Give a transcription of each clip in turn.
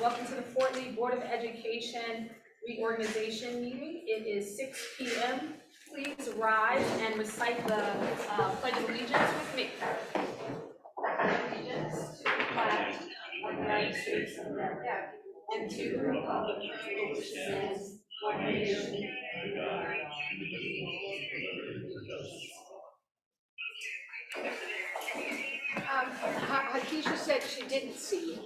Welcome to the Fort Lee Board of Education reorganization meeting. It is 6 p.m. Please rise and recite the Pledge of Allegiance with me. Allegiance to the flag of the United States of America and to the republic for which it stands, one nation, under God, Hakisha said she didn't see you.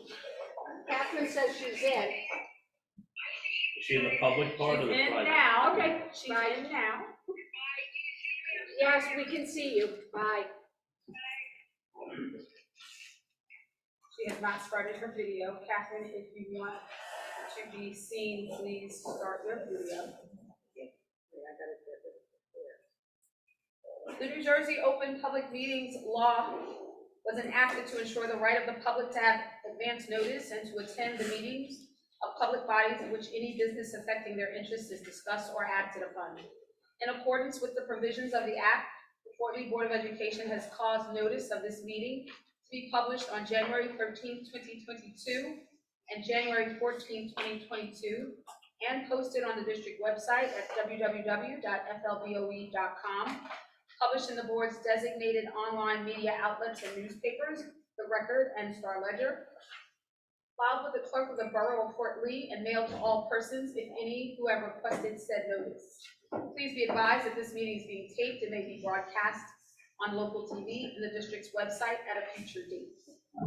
Catherine says she's in. Is she in the public part or the She's in private? now. Okay, she's in now. Yes, we can see you. Bye. She has not started her video. Catherine, if you want to be seen, please start your video. The New Jersey Open Public Meetings Law was enacted to ensure the right of the public to have advance notice and to attend the meetings of public bodies in which any business affecting their interests is discussed or acted upon. In accordance with the provisions of the Act, the Fort Lee Board of Education has caused notice of this meeting to be published on January 13, 2022 and January 14, 2022, and posted on the district website at www.flboe.com, published in the board's designated online media outlets and newspapers, The Record and Star Ledger, filed with the clerk of the Borough of Fort Lee and mailed to all persons, if any, who have requested said notice. Please be advised that this meeting is being taped and may be broadcast on local TV and the district's website at a future date.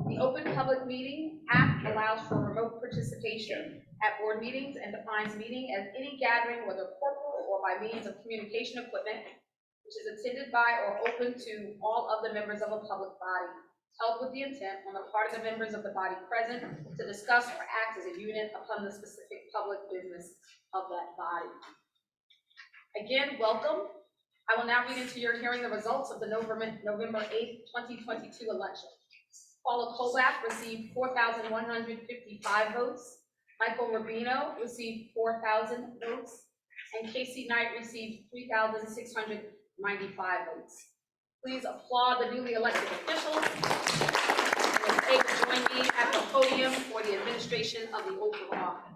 The Open Public Meeting Act allows for remote participation at board meetings and defines meeting as any gathering, whether corporal or by means of communication equipment, which is attended by or open to all of the members of a public body, held with the intent on the part of the members of the body present to discuss or act as a unit upon the specific public business of that body. Again, welcome. I will now read into your hearing the results of the November 8th, 2022 election. Paula Kolbach received 4,155 votes. Michael Rubino received 4,000 votes. And Casey Knight received 3,695 votes. Please applaud the newly elected officials. And they will join me at the podium for the administration of the oath of office.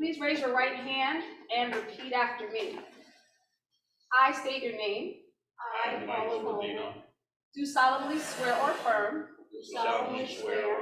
Please raise your right hand and repeat after me. I state your name. I, Paula Kolbach, Do solemnly swear or affirm do solemnly swear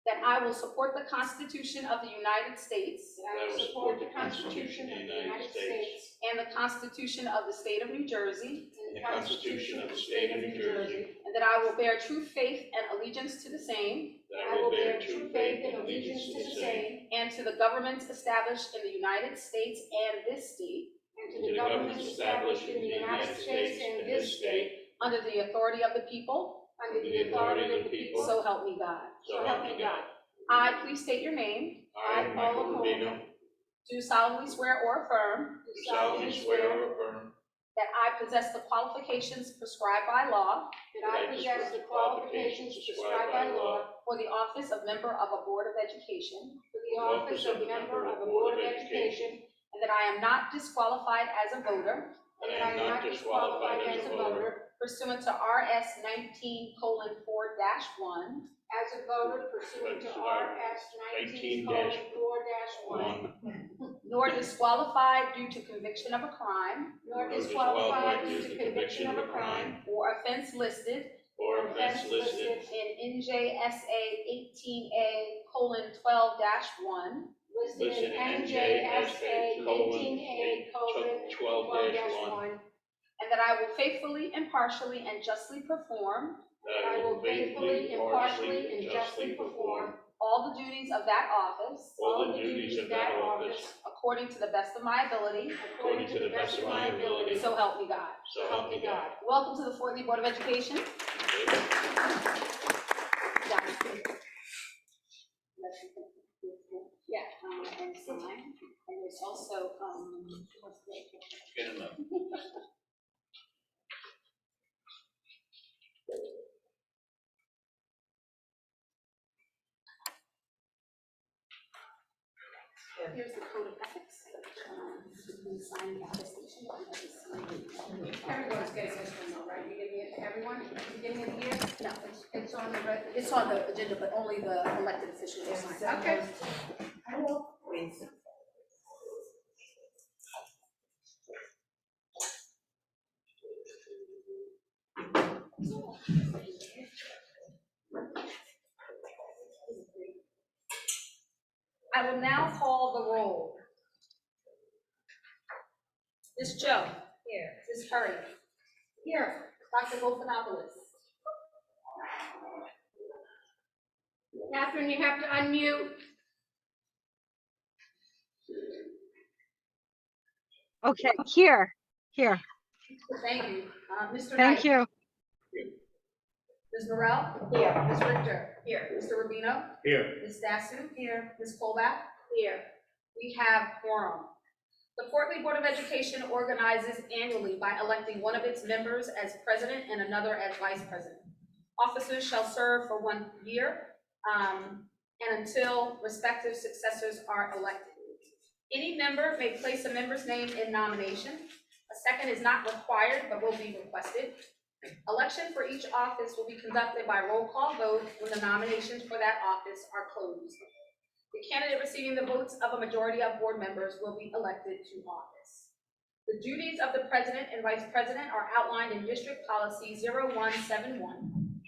that I will support the Constitution of the United States that I will support the Constitution of the United States and the Constitution of the State of New Jersey, and the Constitution of the State of New Jersey, and that I will bear true faith and allegiance to the same that I will bear true faith and allegiance to the same, and to the governments established in the United States and this state, and to the governments established in the United States and this state, under the authority of the people, under the authority of the people, so help me God. so help me God. I, please state your name, I, Paula Kolbach, do solemnly swear or affirm do solemnly swear or affirm that I possess the qualifications prescribed by law that I possess the qualifications prescribed by law for the office of member of a Board of Education, for the office of member of a Board of Education, and that I am not disqualified as a voter and that I am not disqualified as a voter pursuant to RS 19:4-1, as a voter pursuant to RS 19:4-1, nor disqualified due to conviction of a crime nor disqualified due to conviction of a crime or offense listed or offense listed in NJSA 18A:12-1, listed in NJSA 18A:12-1, and that I will faithfully, impartially, and justly perform that I will faithfully, impartially, and justly perform all the duties of that office all the duties of that office according to the best of my ability, according to the best of my ability, so help me God. so help me God. Welcome to the Fort Lee Board of Education. Yeah, and sign, and there's also, Get him up. here's the code of ethics. You can sign the attestation. Everyone's getting this one though, right? You're giving it to everyone at the beginning of the year? No, it's on the, it's on the agenda, but only the elected officials will sign. Okay. I will. I will now call the roll. Ms. Joe? Here. Ms. Curry? Here. Dr. Gopinopoulos? Catherine, you have to unmute. Okay, here. Thank you. Mr. Thank Knight? you. Ms. Morel? Here. Ms. Richter? Here. Mr. Rubino? Here. Ms. Stasu? Here. Ms. Colback? Here. We have quorum. The Fort Lee Board of Education organizes annually by electing one of its members as president and another as vice president. Officers shall serve for 1 year and until respective successors are elected. Any member may place a member's name in nomination. A second is not required but will be requested. Election for each office will be conducted by roll call vote when the nominations for that office are closed. The candidate receiving the votes of a majority of board members will be elected to office. The duties of the president and vice president are outlined in District Policy 0171.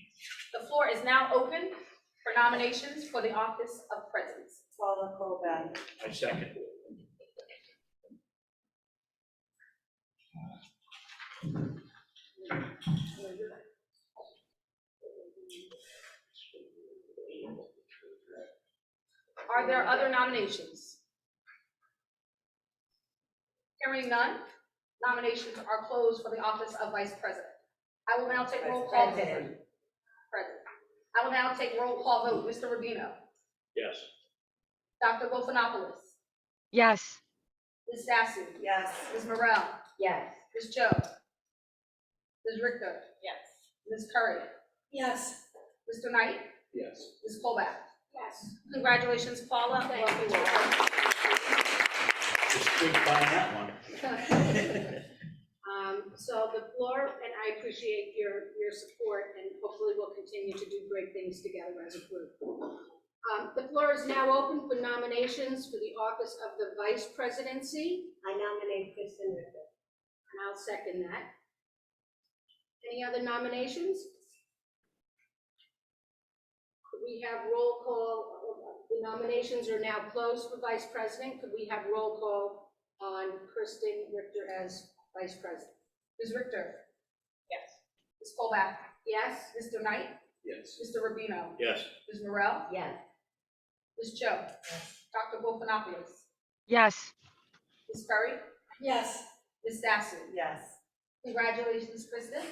The floor is now open for nominations for the office of presidency. Paula Colback. I second. Are there other nominations? Hearing none, nominations are closed for the office of vice president. I will now take roll call vote. President. I will now take roll call vote. Mr. Rubino. Yes. Dr. Gopinopoulos. Yes. Ms. Stasu. Yes. Ms. Morel. Yes. Ms. Joe. Ms. Richter. Yes. Ms. Curry. Yes. Mr. Knight. Yes. Ms. Colback. Yes. Congratulations, Paula. Thank Welcome you. to the- Just quick find that one. So the floor, and I appreciate your support, and hopefully we'll continue to do great things together as a group. The floor is now open for nominations for the office of the vice presidency, I nominate Kristen Ritter. and I'll second that. Any other nominations? Could we have roll call? The nominations are now closed for vice president. Could we have roll call on Kristen Richter as vice president? Ms. Richter. Yes. Ms. Colback. Yes? Mr. Knight. Yes. Mr. Rubino. Yes. Ms. Morel. Yes. Ms. Joe. Dr. Gopinopoulos. Yes. Ms. Curry. Yes. Ms. Stasu. Yes. Congratulations, Kristen.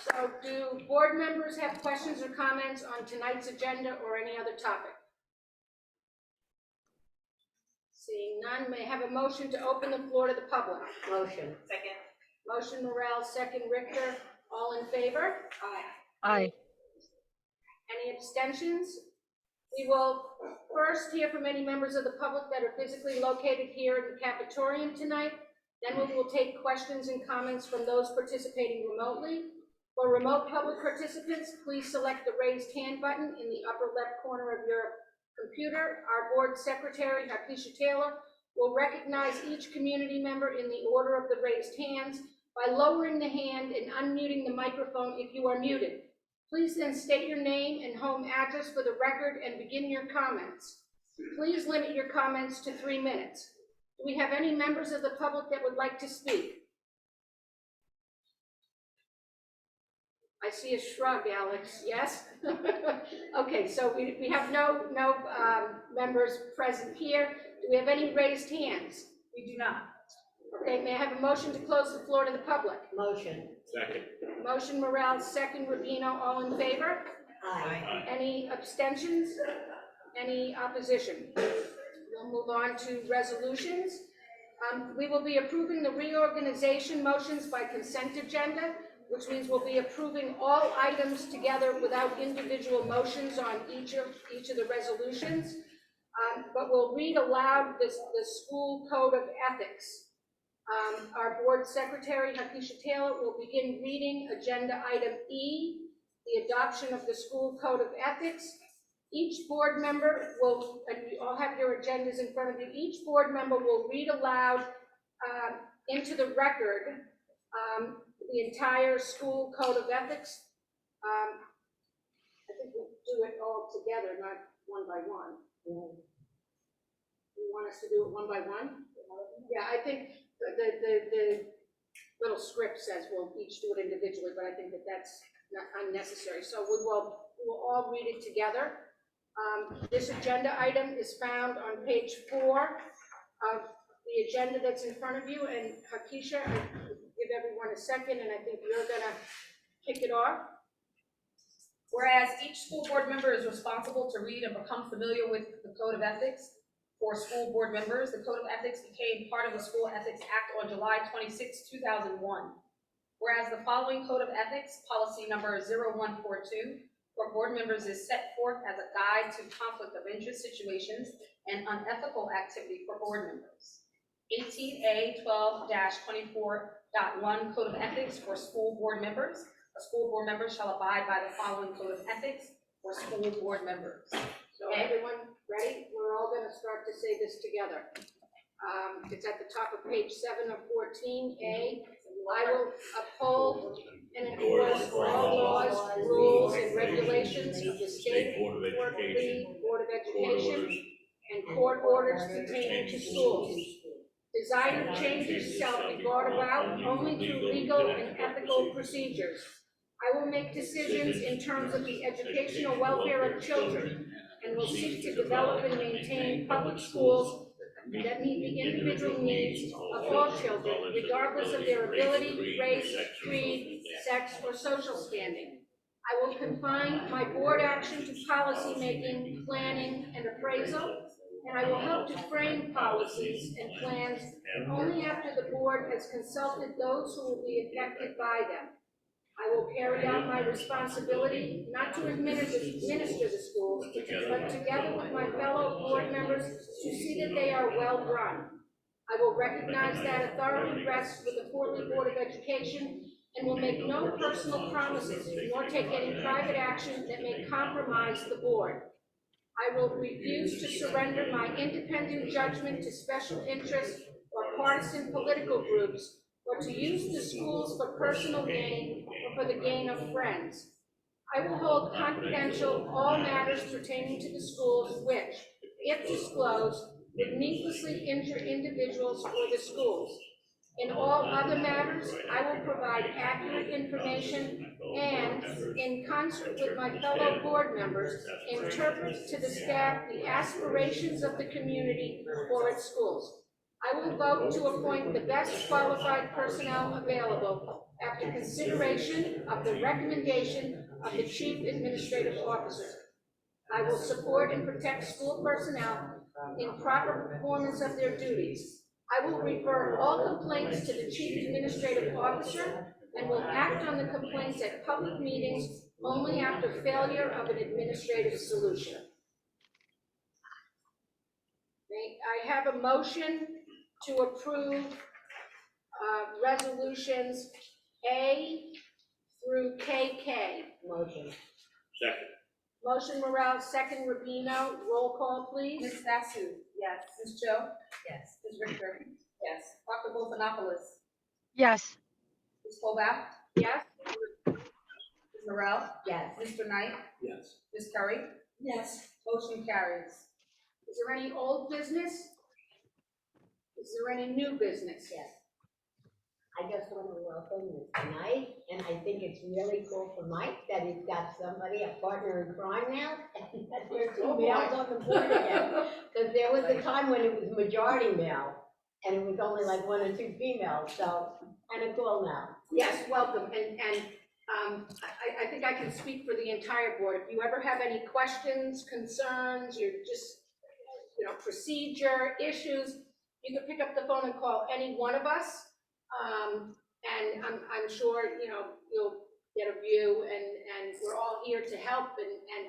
So do board members have questions or comments on tonight's agenda or any other topic? Seeing none, may I have a motion to open the floor to the public? Motion. Second. Motion Morel, second Richter, all in favor? Aye. Any abstentions? We will first hear from any members of the public that are physically located here in the cafetorium tonight. Then we will take questions and comments from those participating remotely. For remote public participants, please select the raised hand button in the upper left corner of your computer. Our board secretary, Harkeisha Taylor, will recognize each community member in the order of the raised hands by lowering the hand and unmuting the microphone if you are muted. Please then state your name and home address for the record and begin your comments. Please limit your comments to 3 minutes. Do we have any members of the public that would like to speak? I see a shrug, Alex. Yes? Okay, so we have no members present here. Do we have any raised hands? We do not. Okay, may I have a motion to close the floor to the public? Motion. Second. Motion Morale, second Rubino, all in favor? Aye. Aye. Any abstentions? Any opposition? We'll move on to resolutions. We will be approving the reorganization motions by consent agenda, which means we'll be approving all items together without individual motions on each of the resolutions. But we'll read aloud the school code of ethics. Our board secretary, Hakisha Taylor, will begin reading agenda item E, the adoption of the school code of ethics. Each board member will, and you all have your agendas in front of you, each board member will read aloud into the record the entire school code of ethics. I think we'll do it all together, not one by one. You want us to do it one by one? Yeah, I think the little script says we'll each do it individually, but I think that's not unnecessary. So we'll all read it together. This agenda item is found on page 4 of the agenda that's in front of you. And Hakisha, I give everyone a second, and I think you're gonna kick it off. Whereas each school board member is responsible to read and become familiar with the code of ethics for school board members. The code of ethics became part of the School Ethics Act on July 26, 2001. Whereas the following code of ethics, policy number 0142, for board members is set forth as a guide to conflict of interest situations and unethical activity for board members. 18A 12-24.1 Code of Ethics for school board members. A school board member shall abide by the following code of ethics for school board members. So everyone ready? We're all gonna start to say this together. It's at the top of page 7 of 14A. I will uphold and enforce all laws, rules, and regulations of the State Board of Education and court orders pertaining to schools. Desired changes shall be brought about only through legal and ethical procedures. I will make decisions in terms of the educational welfare of children and will seek to develop and maintain public schools that meet the individual needs of all children, regardless of their ability, race, creed, sex, or social standing. I will confine my board action to policy making, planning, and appraisal, and I will help to frame policies and plans only after the board has consulted those who will be affected by them. I will carry out my responsibility not to administer the schools, but together with my fellow board members to see that they are well run. I will recognize that authority rests with the Fort Lee Board of Education and will make no personal promises nor take any private action that may compromise the board. I will refuse to surrender my independent judgment to special interests or partisan political groups, or to use the schools for personal gain or for the gain of friends. I will hold confidential all matters pertaining to the schools which, if disclosed, would needlessly injure individuals or the schools. In all other matters, I will provide accurate information and, in concert with my fellow board members, interpret to the staff the aspirations of the community for its schools. I will vote to appoint the best qualified personnel available after consideration of the recommendation of the Chief Administrative Officer. I will support and protect school personnel in proper performance of their duties. I will refer all complaints to the Chief Administrative Officer and will act on the complaints at public meetings only after failure of an administrative solution. May I have a motion to approve resolutions A through KK? Motion. Second. Motion Morale, second Rubino. Roll call, please. Ms. Vasu? Yes. Ms. Joe? Yes. Ms. Richter? Yes. Dr. Wolfenopoulos? Yes. Ms. Colback? Yes? Ms. Morel? Yes. Mr. Knight? Yes. Ms. Curry? Yes. Motion carries. Is there any old business? Is there any new business? Yes. I just want to welcome you tonight, and I think it's really cool for Mike that he's got somebody, a partner in crime now, and that there's two males on the board again. Because there was a time when it was majority male, and it was only like 1 or 2 females, so kind of cool now. Yes, welcome, and I think I can speak for the entire board. If you ever have any questions, concerns, you're just, procedure, issues, you can pick up the phone and call any one of us. And I'm sure, you'll get a view, and we're all here to help, and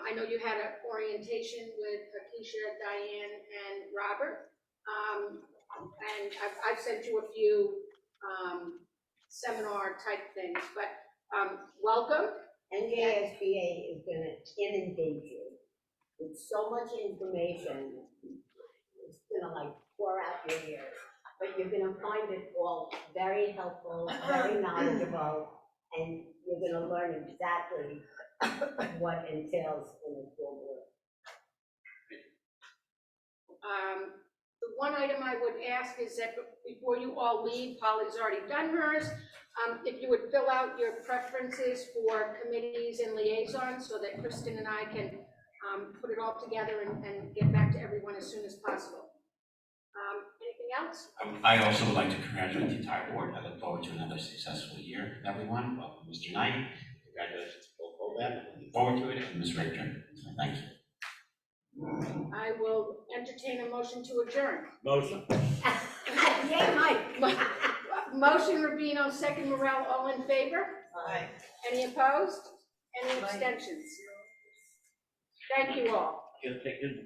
I know you had an orientation with Keisha, Diane, and Robert. And I've sent you a few, seminar type things, but, welcome. NJSBA is gonna inundate you with so much information. It's gonna like pour out your ears, but you're gonna find it all very helpful, very knowledgeable, and you're gonna learn exactly what entails in the school board. The one item I would ask is that before you all leave, Polly's already done hers, if you would fill out your preferences for committees and liaisons so that Kristen and I can put it all together and get back to everyone as soon as possible. Anything else? I also would like to congratulate the entire board. I look forward to another successful year with everyone. Welcome, Mr. Knight. Congratulations, Bill Colbert. Looking forward to it, and Ms. Richter. So thank you. I will entertain a motion to adjourn. Motion. Yay, Mike. Motion Rubino, second Morel, all in favor? Aye. Any opposed? Any abstentions? Thank you all. Get taken.